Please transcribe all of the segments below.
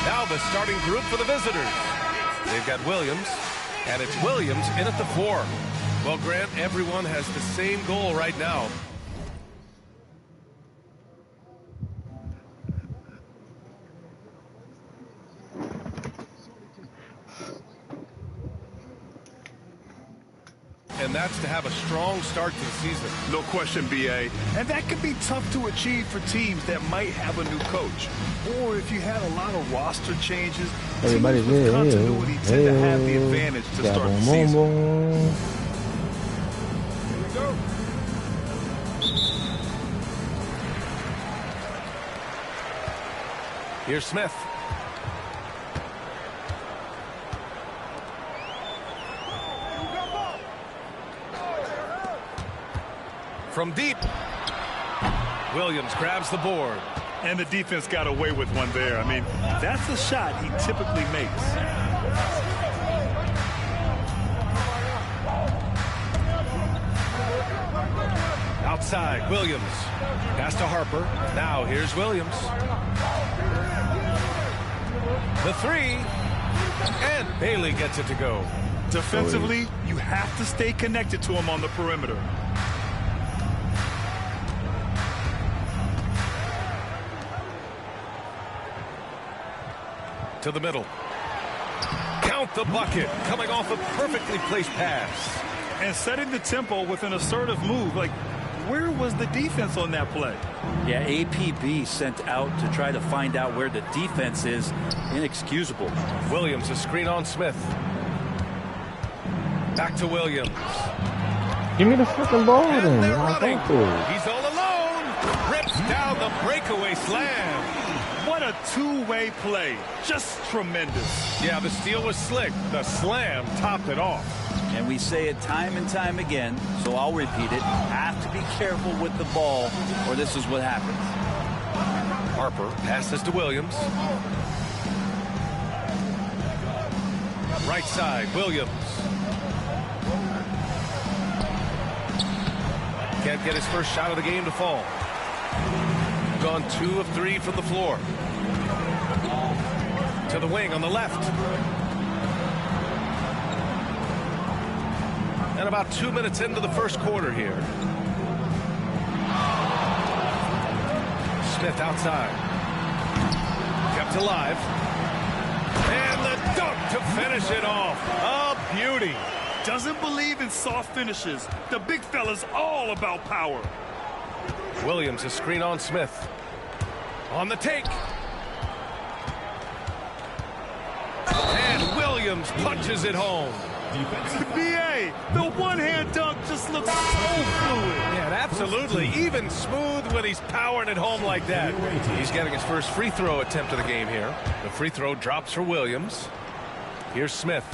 Now the starting group for the visitors. They've got Williams, and it's Williams in at the 4. Well, Grant, everyone has the same goal right now. And that's to have a strong start to the season. No question, B.A. And that can be tough to achieve for teams that might have a new coach. Or if you had a lot of roster changes, teams with continuity tend to have the advantage to start the season. Here we go. Here's Smith. From deep, Williams grabs the board. And the defense got away with one there. I mean, that's a shot he typically makes. Outside, Williams. Pass to Harper. Now here's Williams. The 3. And Bailey gets it to go. Defensively, you have to stay connected to him on the perimeter. To the middle. Count the bucket. Coming off a perfectly placed pass. And setting the tempo with an assertive move. Like, where was the defense on that play? Yeah, APB sent out to try to find out where the defense is. Inexcusable. Williams, a screen on Smith. Back to Williams. Give me the freaking ball And then. they're running. He's all alone. Rips down the breakaway slam. What a two-way play. Just tremendous. Yeah, the steal was slick. The slam topped it off. And we say it time and time again, so I'll repeat it. Have to be careful with the ball, or this is what happens. Harper passes to Williams. Right side, Williams. Can't get his first shot of the game to fall. Gone 2 of 3 from the floor. To the wing on the left. And about 2 minutes into the first quarter here. Smith outside. Kept alive. And the dunk to finish it off. A beauty. Doesn't believe in soft finishes. The big fella's all about power. Williams, a screen on Smith. On the take. And Williams punches it home. B.A., the one-hand dunk just looks so fluid. Yeah, absolutely. Even smooth when he's powering it home like that. He's getting his first free throw attempt of the game here. The free throw drops for Williams. Here's Smith.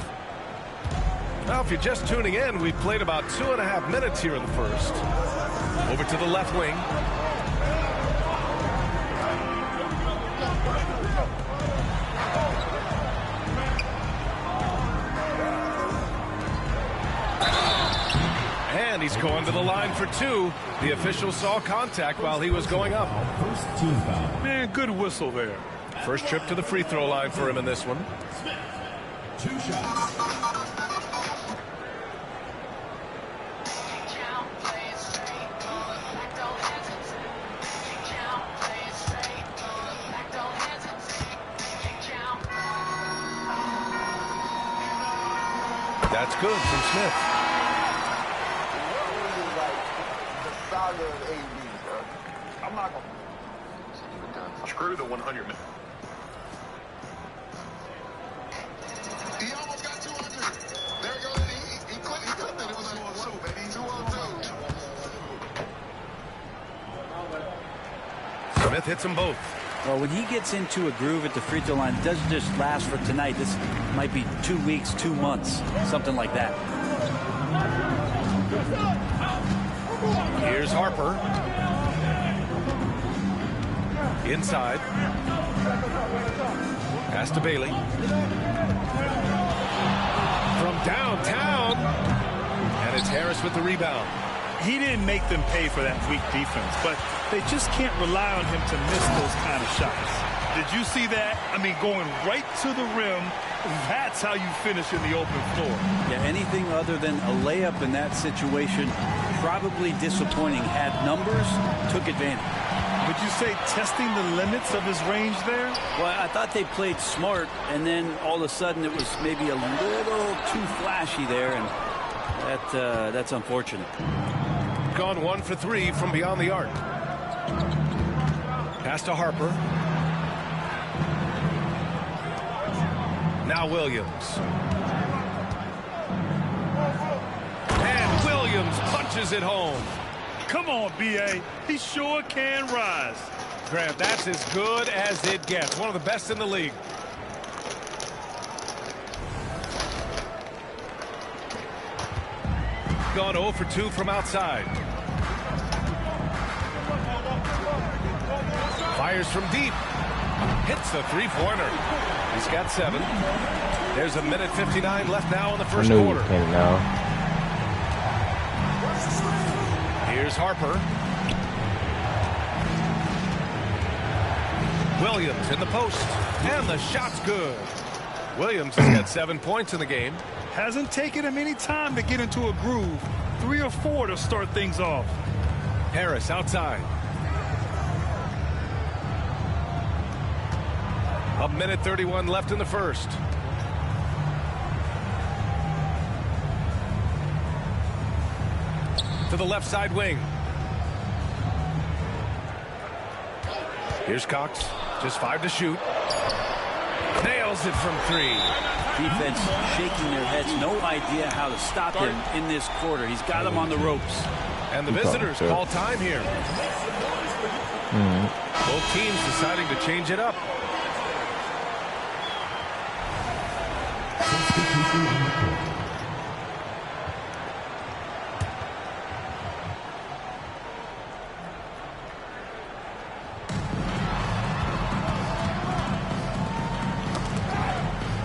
Now, if you're just tuning in, we've played about 2.5 minutes here in the first. Over to the left wing. And he's going to the line for 2. The official saw contact while he was going up. Man, good whistle there. First trip to the free throw line for him in this one. 2 shots. That's good from Smith. The saga of AB, bro. I'm not gonna screw the 100 minutes. He almost got 200. There you go. He clipped it. It was like 2-2, baby. 2-2. Smith hits them both. Well, when he gets into a groove at the free throw line, it doesn't just last for tonight. This might be 2 weeks, 2 months, something like that. Here's Harper. Inside. Pass to Bailey. From downtown. And it's Harris with the rebound. He didn't make them pay for that weak defense, but they just can't rely on him to miss those kind of shots. Did you see that? I mean, going right to the rim. That's how you finish in the open floor. Yeah, anything other than a layup in that situation, probably disappointing. Had numbers, took advantage. Would you say testing the limits of his range there? Well, I thought they played smart, and then all of a sudden it was maybe a little too flashy there, and that's unfortunate. Gone 1 for 3 from beyond the arc. Pass to Harper. Now Williams. And Williams punches it home. Come on, B.A. He sure can rise. Grant, that's as good as it gets. One of the best in the league. Gone 0 for 2 from outside. Fires from deep. Hits the three-pointer. He's got 7. There's a minute 59 left now in the first quarter. Here's Harper. Williams in the post. And the shot's good. Williams has got 7 points in the game. Hasn't taken him any time to get into a groove. 3 or 4 to start things off. Harris outside. A minute 31 left in the first. To the left side wing. Here's Cox. Just 5 to shoot. Nails it from 3. Defense shaking their heads. No idea how to stop him in this quarter. He's got him on the ropes. And the visitors call time here. Both teams deciding to change it up.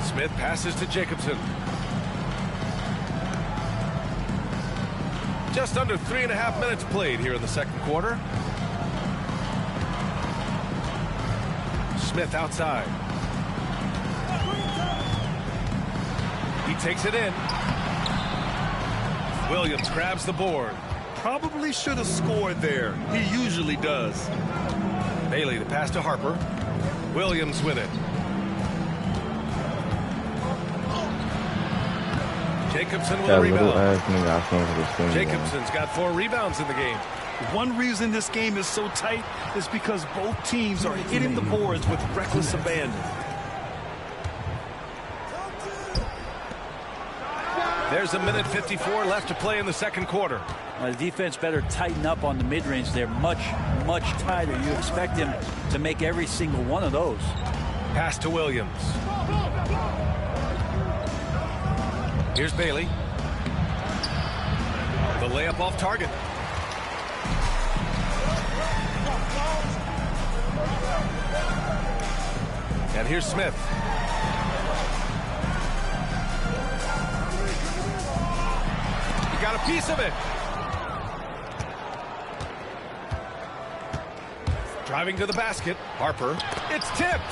Smith passes to Jacobson. Just under 3.5 minutes played here in the second quarter. Smith outside. He takes it in. Williams grabs the board. Probably should have scored there. He usually does. Bailey the pass to Harper. Williams with it. Jacobson with a rebound. Jacobson's got 4 rebounds in the game. One reason this game is so tight is because both teams are hitting the boards with reckless abandon. There's a minute 54 left to play in the second quarter. The defense better tighten up on the mid-range. They're much, much tighter. You expect him to make every single one of those. Pass to Williams. Here's Bailey. The layup off target. And here's Smith. He got a piece of it. Driving to the basket. Harper. It's tipped.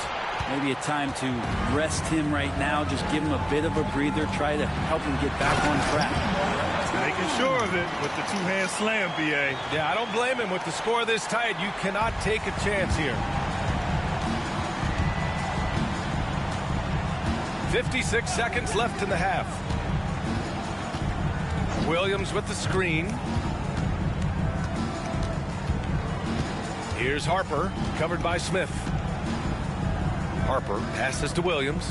Maybe a time to rest him right now. Just give him a bit of a breather. Try to help him get back on track. Making sure of it with the two-hand slam, B.A. Yeah, I don't blame him. With the score this tight, you cannot take a chance here. 56 seconds left in the half. Williams with the screen. Here's Harper, covered by Smith. Harper passes to Williams.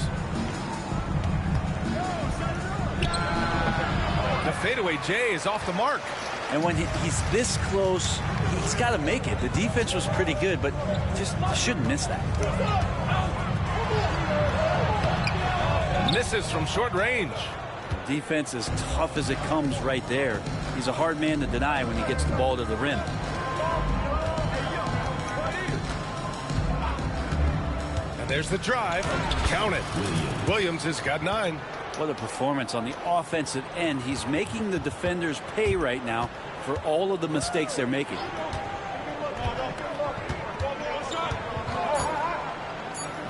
The fadeaway J is off the mark. And when he's this close, he's got to make it. The defense was pretty good, but just shouldn't miss that. Misses from short range. Defense as tough as it comes right there. He's a hard man to deny when he gets the ball to the rim. And there's the drive. Count it. Williams has got 9. What a performance on the offensive end. He's making the defenders pay right now for all of the mistakes they're making.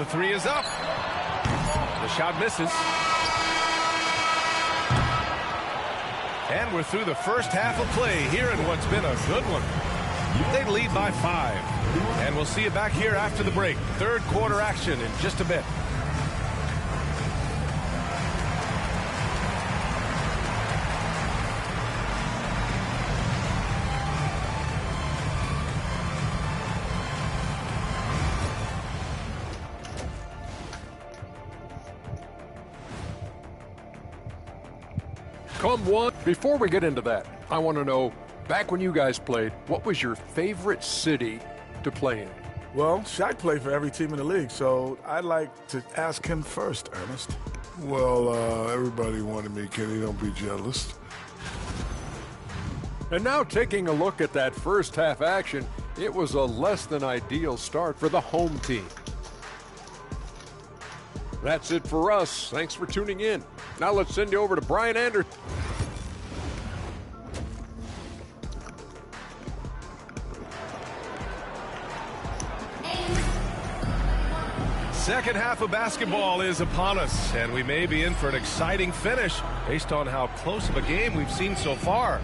The three is up. The shot misses. And we're through the first half of play here in what's been a good one. They lead by 5. And we'll see you back here after the break. Third quarter action in just a bit. Come one. Before we get into that, I want to know, back when you guys played, what was your favorite city to play in? Well, Shaq played for every team in the league, so I'd like to ask him first, Ernest. Well, everybody wanted me, Kenny. Don't be jealous. And now taking a look at that first half action, it was a less than ideal start for the home team. That's it for us. Thanks for tuning in. Now let's send you over to Brian Anderson. Second half of basketball is upon us, and we may be in for an exciting finish based on how close of a game we've seen so far.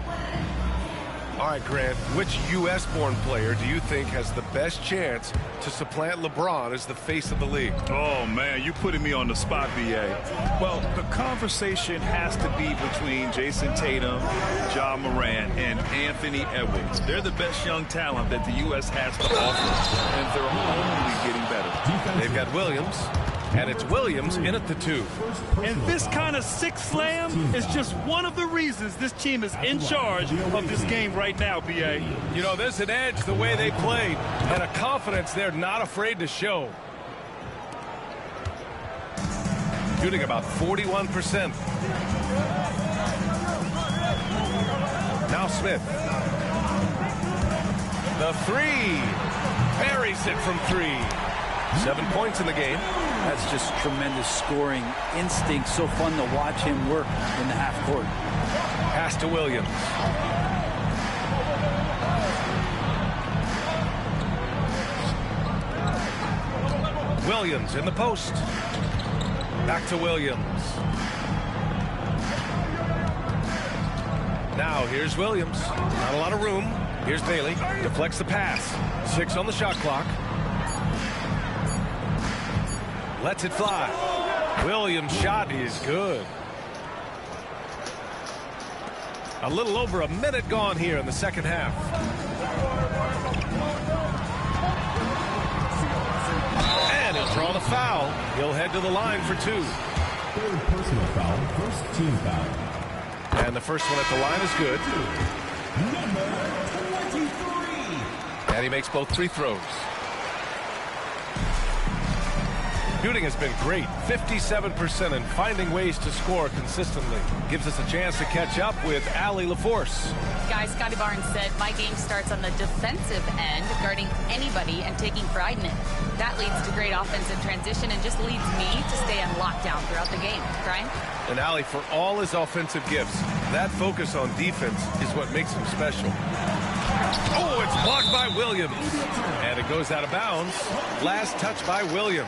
All right, Grant, which U.S.-born player do you think has the best chance to supplant LeBron as the face of the league? Oh, man, you putting me on the spot, B.A. Well, the conversation has to be between Jason Tatum, Ja Morant, and Anthony Edwards. They're the best young talent that the U.S. has to offer, and they're only getting better. They've got Williams, and it's Williams in at the 2. And this kind of six slam is just one of the reasons this team is in charge of this game right now, B.A. You know, there's an edge the way they played and a confidence they're not afraid to show. Shooting about 41%. Now Smith. The 3. Buries it from 3. 7 points in the game. That's just tremendous scoring instinct. So fun to watch him work in the half court. Pass to Williams. Williams in the post. Back to Williams. Now here's Williams. Not a lot of room. Here's Bailey. Deflects the pass. 6 on the shot clock. Lets it fly. Williams' shot is good. A little over a minute gone here in the second half. And he'll draw the foul. He'll head to the line for 2. Third personal foul, first team foul. And the first one at the line is good. Number 23. And he makes both free throws. Shooting has been great, 57%, and finding ways to score consistently. Gives us a chance to catch up with Allie LaForce. Guys, Scotty Barnes said, my game starts on the defensive end, guarding anybody and taking pride in it. That leads to great offense in transition and just leads me to stay on lockdown throughout the game. Brian? And Allie, for all his offensive gifts, that focus on defense is what makes him special. Oh, it's blocked by Williams. And it goes out of bounds. Last touch by Williams.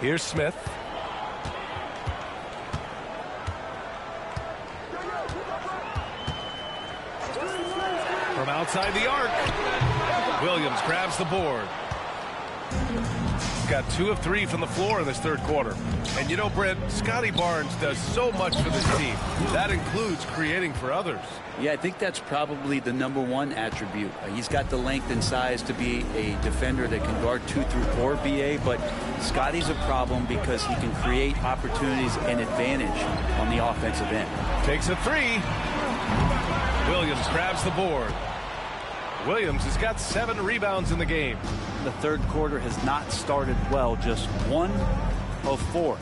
Here's Smith. From outside the arc. Williams grabs the board. Got 2 of 3 from the floor in this third quarter. And you know, Brent, Scotty Barnes does so much for this team. That includes creating for others. Yeah, I think that's probably the #1 attribute. He's got the length and size to be a defender that can guard 2 through 4, BA, but Scotty's a problem because he can create opportunities and advantage on the offensive end. Takes a 3. Williams grabs the board. Williams has got 7 rebounds in the game. The third quarter has not started well, just 1 of 4.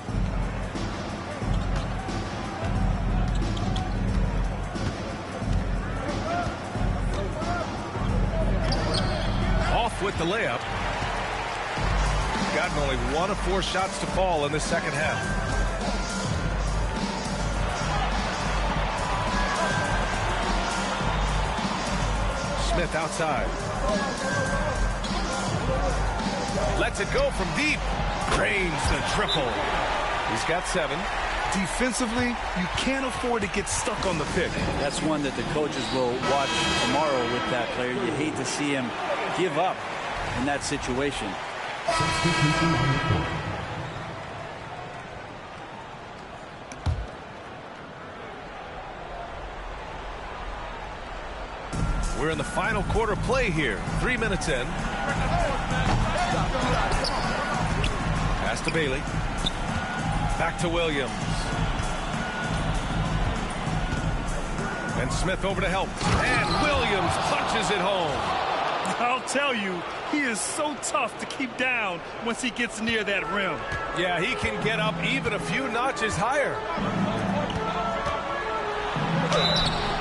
Off with the layup. Gotten only 1 of 4 shots to fall in the second half. Smith outside. Lets it go from deep. Drains the triple. He's got 7. Defensively, you can't afford to get stuck on the pick. That's one that the coaches will watch tomorrow with that player. You hate to see him give up in that situation. We're in the final quarter play here. 3 minutes in. Pass to Bailey. Back to Williams. And Smith over to help. And Williams punches it home. I'll tell you, he is so tough to keep down once he gets near that rim. Yeah, he can get up even a few notches higher.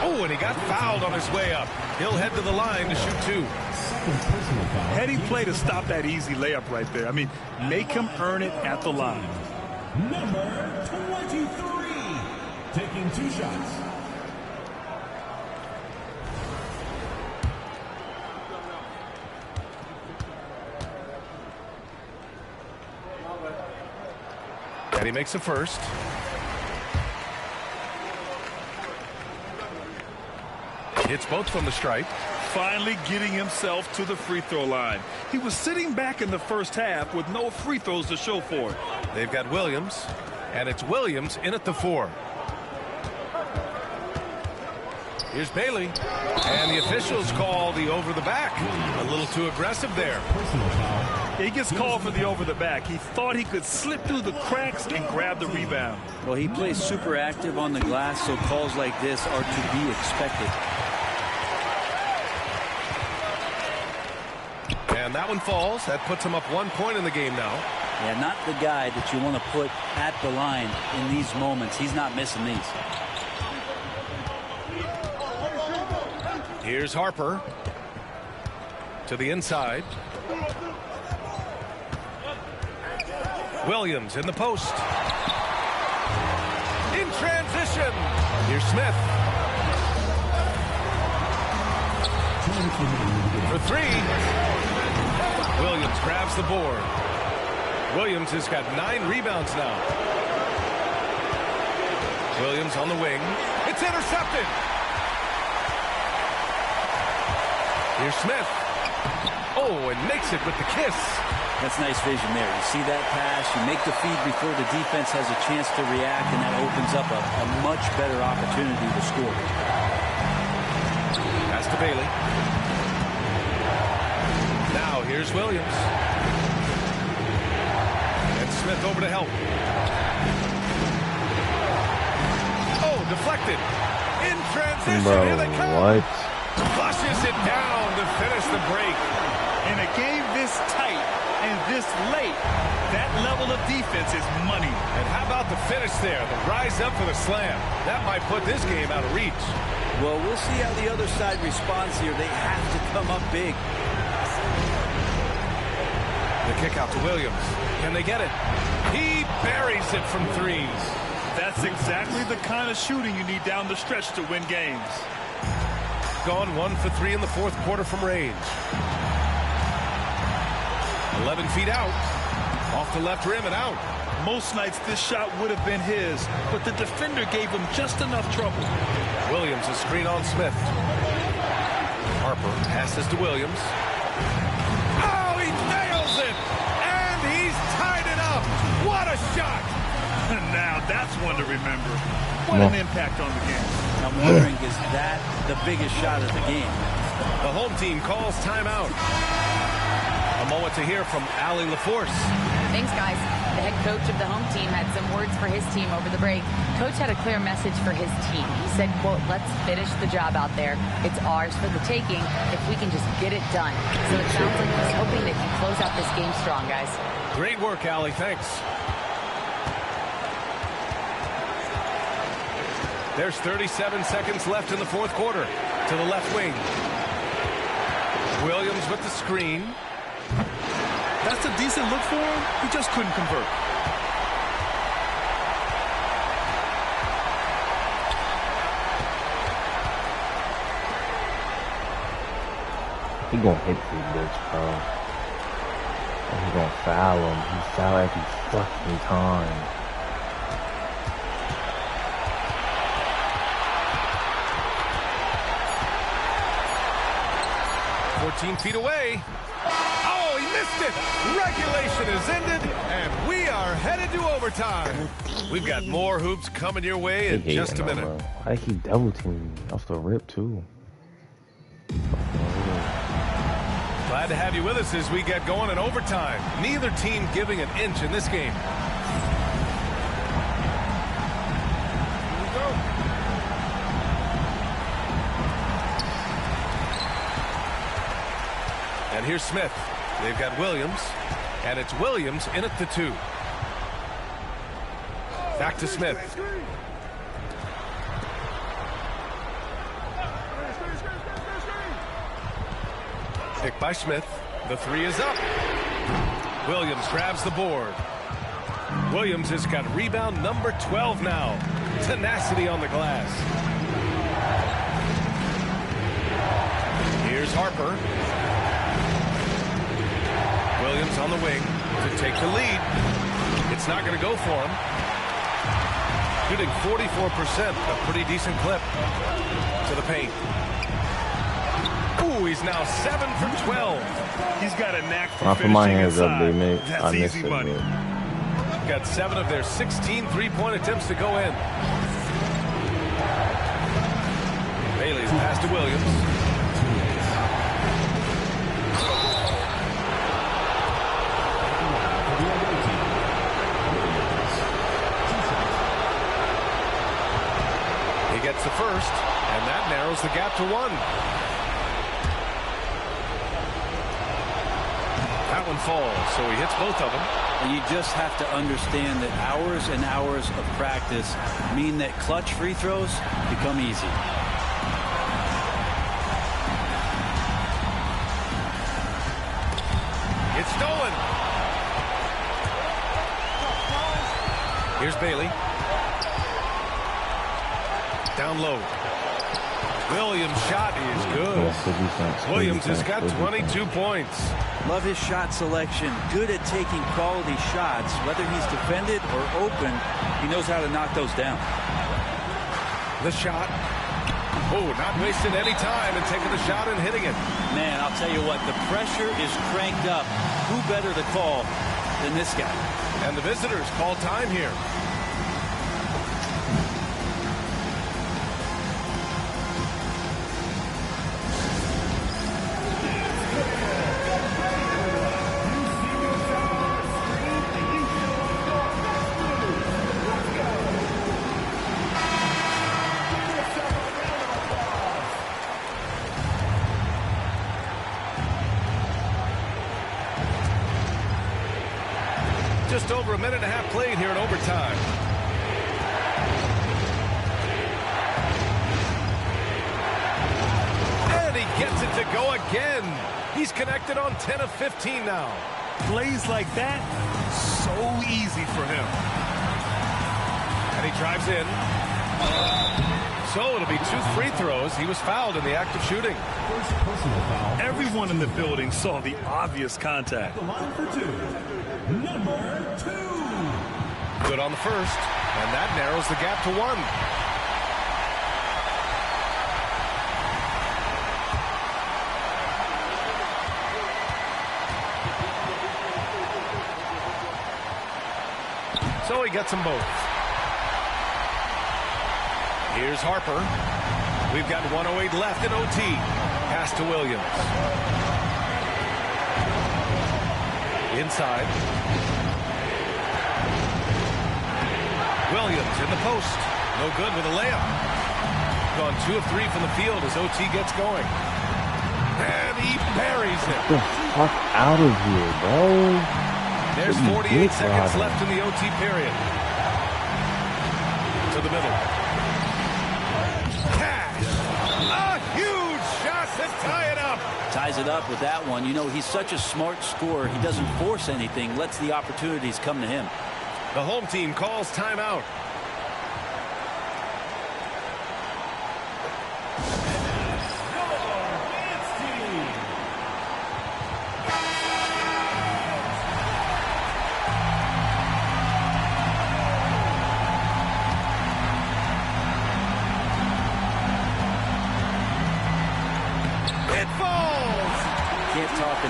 Oh, and he got fouled on his way up. He'll head to the line to shoot 2. Heady play to stop that easy layup right there. I mean, make him earn it at the line. Number 23, taking 2 shots. And he makes a first. Hits both from the stripe. Finally getting himself to the free throw line. He was sitting back in the first half with no free throws to show for it. They've got Williams, and it's Williams in at the 4. Here's Bailey, and the officials call the over the back. A little too aggressive there. He gets called for the over the back. He thought he could slip through the cracks and grab the rebound. Well, he plays super active on the glass, so calls like this are to be expected. And that one falls. That puts him up 1 point in the game now. Yeah, not the guy that you want to put at the line in these moments. He's not missing these. Here's Harper to the inside. Williams in the post. In transition. Here's Smith. For 3. Williams grabs the board. Williams has got 9 rebounds now. Williams on the wing. It's intercepted. Here's Smith. Oh, and makes it with the kiss. That's nice vision there. You see that pass, you make the feed before the defense has a chance to react, and that opens up a much better opportunity to score. Pass to Bailey. Now here's Williams. And Smith over to help. Oh, deflected. In transition. Bro, here they come. what? Flushes it down to finish the break. In a game this tight and this late, that level of defense is money. And how about the finish there? The rise up for the slam. That might put this game out of reach. Well, we'll see how the other side responds here. They have to come up big. The kick out to Williams. Can they get it? He buries it from 3. That's exactly the kind of shooting you need down the stretch to win games. Gone 1 for 3 in the 4th quarter from range. 11 feet out. Off the left rim and out. Most nights this shot would have been his, but the defender gave him just enough trouble. Williams is screen on Smith. Harper passes to Williams. Oh, he nails it! And he's tied it up! What a shot! Now that's one to remember. What an impact on the game. I'm wondering, is that the biggest shot of the game? The home team calls timeout. A moment to hear from Allie LaForce. Thanks, guys. The head coach of the home team had some words for his team over the break. Coach had a clear message for his team. He said, quote, "Let's finish the job out there. It's ours for the taking if we can just get it done." So it sounds like he's hoping they can close out this game strong, guys. Great work, Allie. Thanks. There's 37 seconds left in the 4th quarter. To the left wing. Williams with the screen. That's a decent look for him. He just couldn't convert. He gonna hit this bitch, bro. And he gonna foul him. He foul every fucking time. Feet away. Oh, he missed it. Regulation is ended, and we are headed to overtime. We've got more hoops coming your way in just a minute. Why he double team off the rip too? Glad to have you with us as we get going in overtime. Neither team giving an inch in this game. And here's Smith. They've got Williams, and it's Williams in at the 2. Back to Smith. Pick by Smith. The 3 is up. Williams grabs the board. Williams has got rebound number 12 now. Tenacity on the glass. Here's Harper. Williams on the wing to take the lead. It's not going to go for him. Shooting 44%, a pretty decent clip to the paint. Ooh, he's now 7 for 12. He's got a knack for I put my hands up, they make. That's easy money. Got 7 of their 16 three-point attempts to go in. Bailey's pass to Williams. Gets the first, and that narrows the gap to 1. That one falls, so he hits both of them. And you just have to understand that hours and hours of practice mean that clutch free throws become easy. It's stolen. Here's Bailey. Down low. Williams' shot is good. Williams has got 22 points. Love his shot selection. Good at taking quality shots. Whether he's defended or open, he knows how to knock those down. The shot. Oh, not wasting any time and taking the shot and hitting it. Man, I'll tell you what, the pressure is cranked up. Who better to call than this guy? And the visitors call time here. Just over a minute and a half played here in overtime. And he gets it to go again. He's connected on 10 of 15 now. Plays like that, so easy for him. And he drives in. So it'll be 2 free throws. He was fouled in the act of shooting. First personal foul. Everyone in the building saw the obvious contact. The line for 2. Number 2. Good on the first, and that narrows the gap to 1. So he gets them both. Here's Harper. We've got 1:08 left in OT. Pass to Williams. Inside. Williams in the post. No good with a layup. Gone 2 of 3 from the field as OT gets going. And he buries it. Get the fuck out of here, bro. There's 48 seconds left in the OT period. To the middle. Cash. A huge shot to tie it up. Ties it up with that one. You know, he's such a smart scorer. He doesn't force anything, lets the opportunities come to him. The home team calls timeout.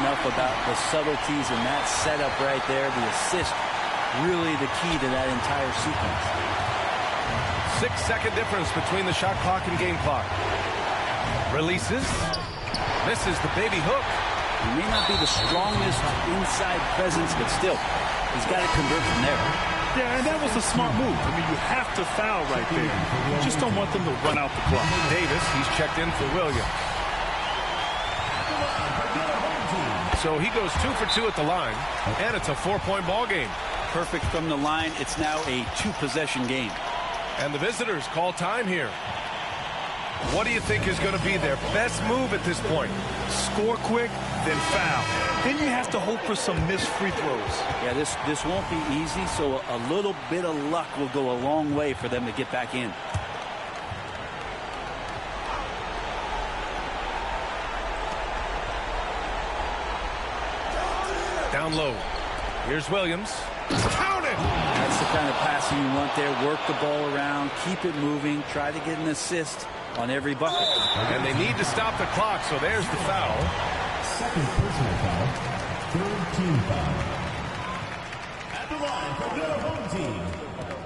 enough about the subtleties in that setup right there. The assist, really the key to that entire sequence. 6-second difference between the shot clock and game clock. Releases. Misses the baby hook. He may not be the strongest inside presence, but still, he's got to convert from there. Yeah, and that was a smart move. I mean, you have to foul right there. You just don't want them to run out the clock. Davis, he's checked in for Williams. So he goes 2 for 2 at the line, and it's a 4-point ball game. Perfect from the line. It's now a 2-possession game. And the visitors call time here. What do you think is going to be their best move at this point? Score quick, then foul. Then you have to hope for some missed free throws. Yeah, this won't be easy, so a little bit of luck will go a long way for them to get back in. Down low. Here's Williams. Count it! That's the kind of passing you want there. Work the ball around, keep it moving, try to get an assist on every bucket. And they need to stop the clock, so there's the foul. Second personal foul. Third team foul. At the line for the home team,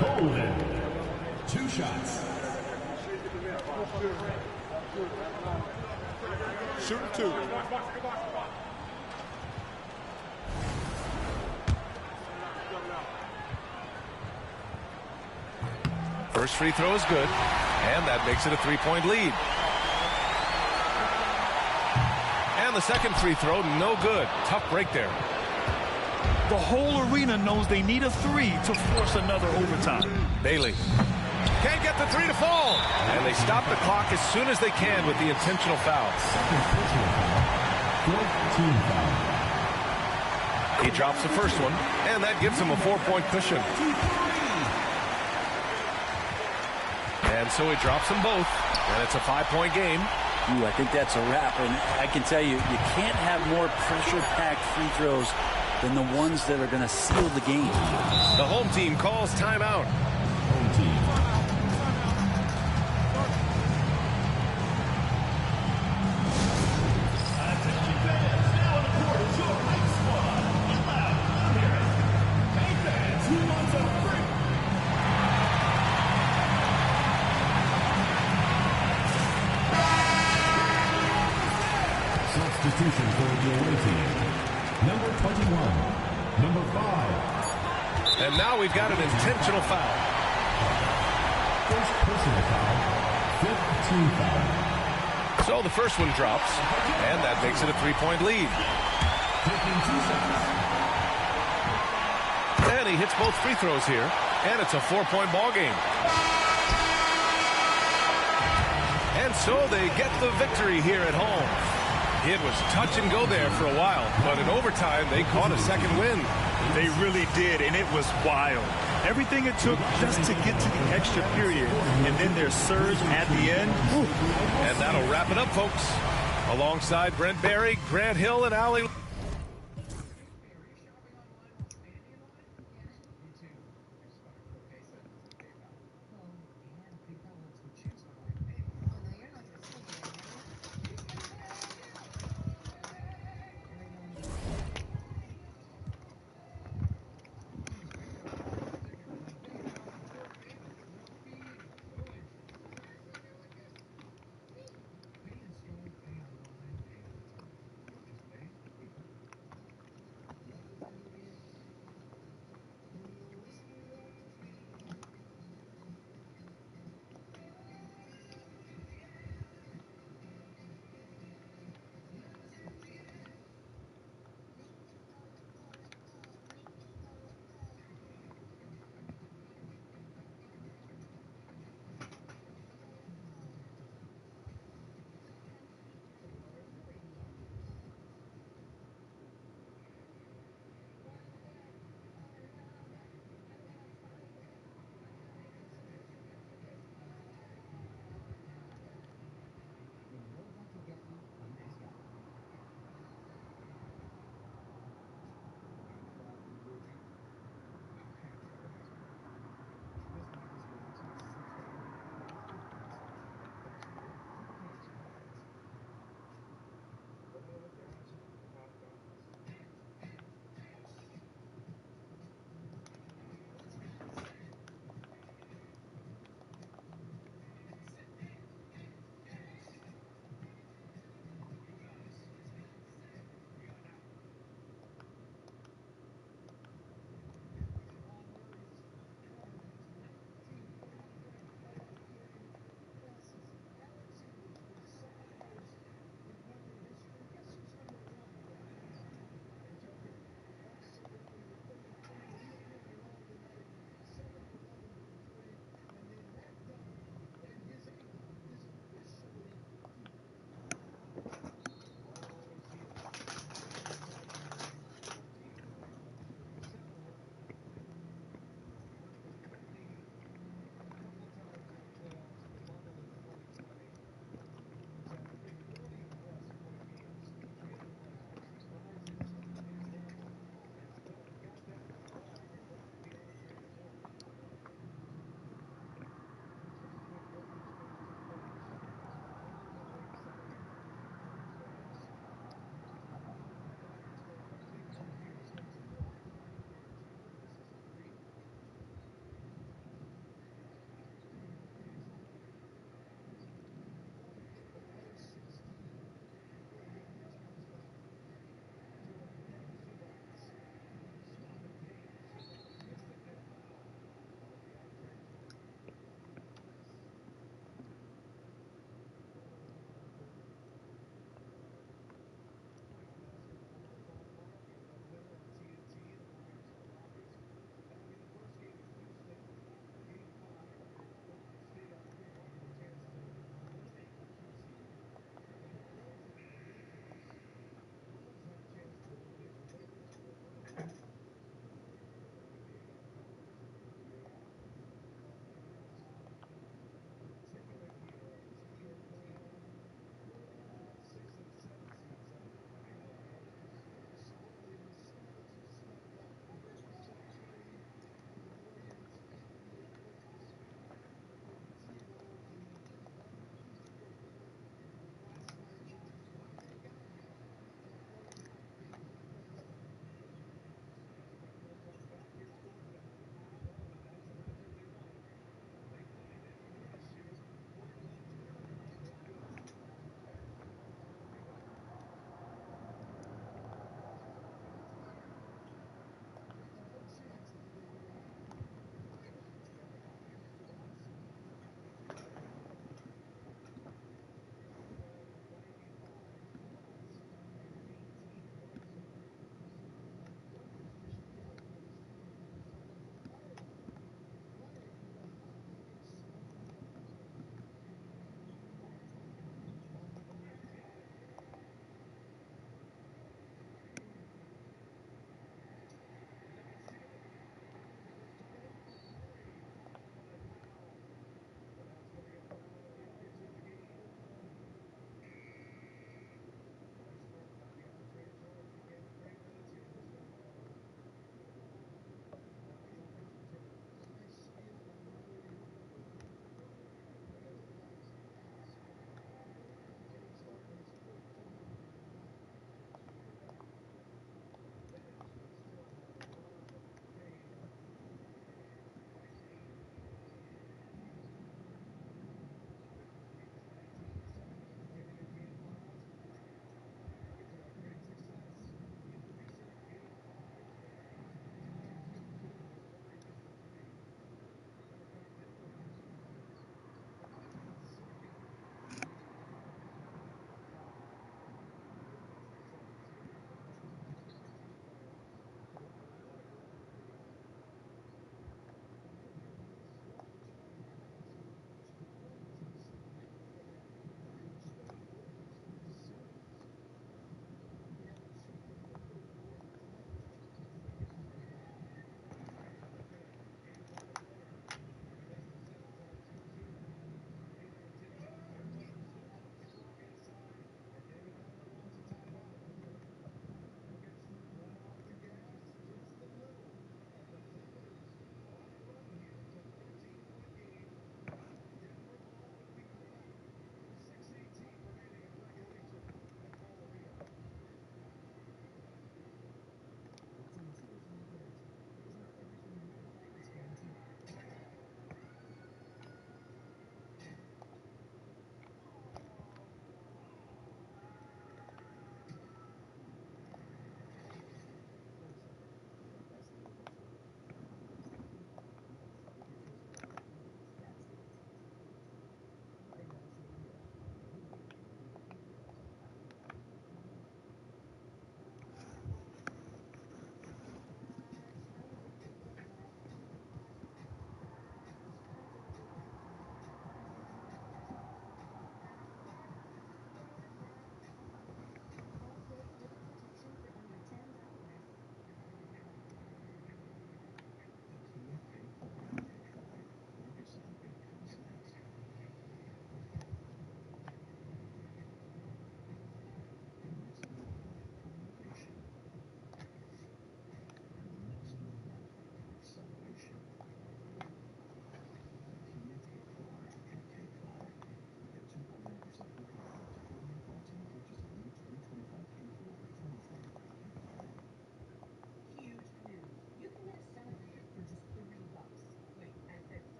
Golden. 2 shots. Shoot 2. First free throw is good, and that makes it a 3-point lead. And the second free throw, no good. Tough break there. The whole arena knows they need a 3 to force another overtime. Bailey can't get the 3 to fall, and they stop the clock as soon as they can with the intentional foul. Second personal foul. Fourth team foul. He drops the first one, and that gives him a 4-point cushion. And so he drops them both, and it's a 5-point game. Ooh, I think that's a wrap, and I can tell you, you can't have more pressure-packed free throws than the ones that are going to seal the game. The home team calls timeout. Home team. Substitution for the away team. Number 21. Number 5. And now we've got an intentional foul. First personal foul. Fifth team foul. So the first one drops, and that makes it a 3-point lead. 52 seconds. And he hits both free throws here, and it's a 4-point ball game. And so they get the victory here at home. It was touch and go there for a while, but in overtime, they caught a second win. They really did, and it was wild. Everything it took just to get to the extra period, and then their surge at the end. Whew. And that'll wrap it up, folks. Alongside Brent Barry, Grant Hill, and Allie.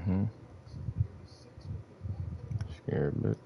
Mm-hmm. Scared bitch.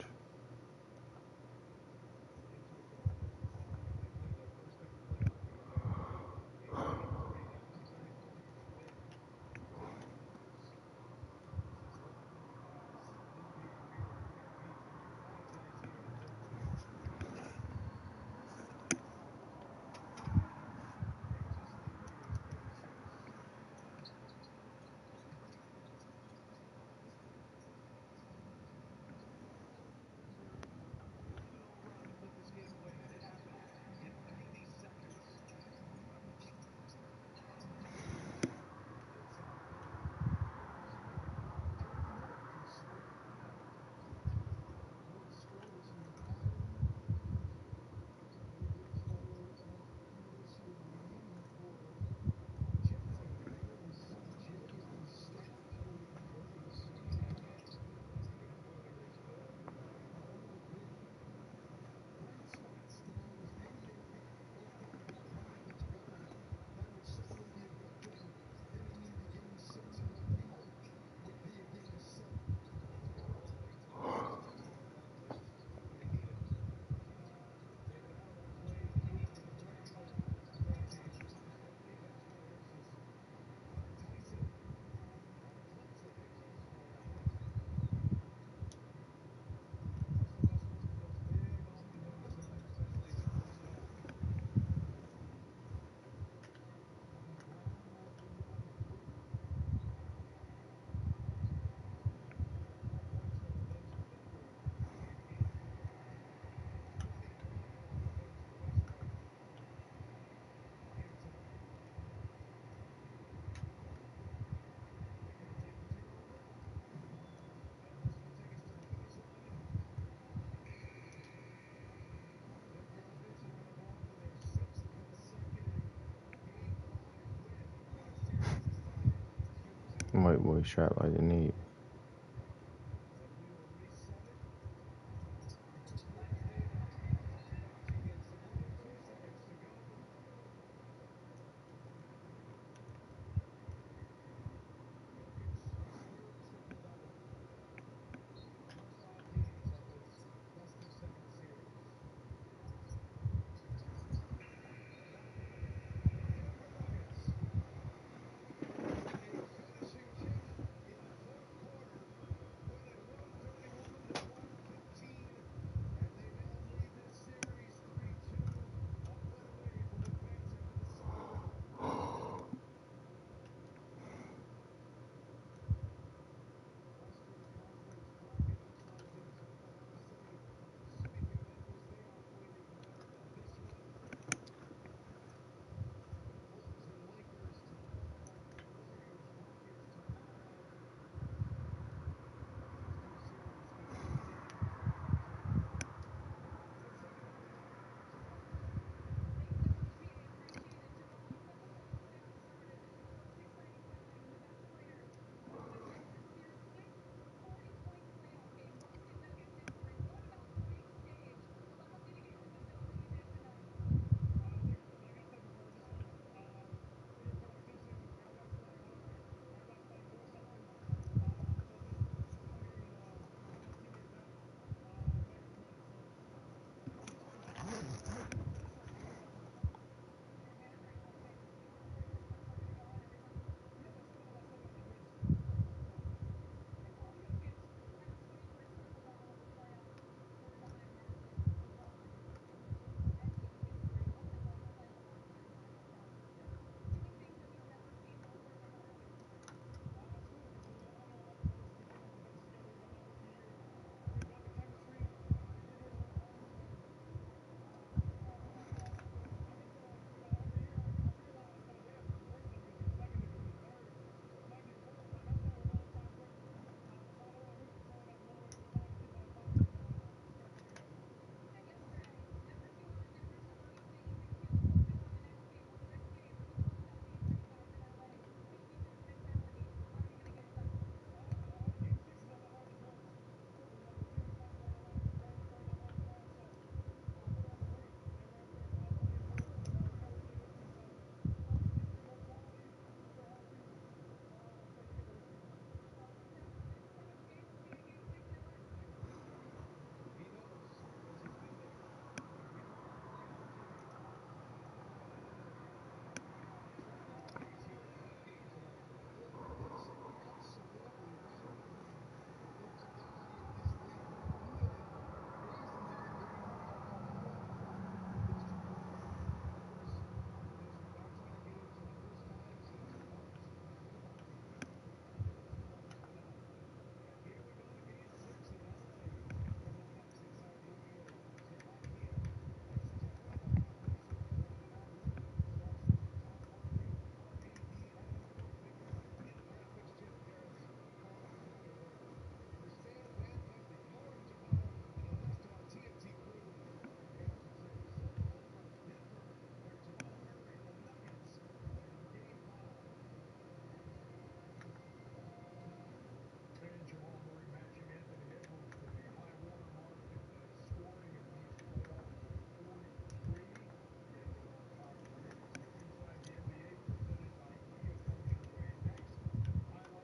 White boy shot like a need.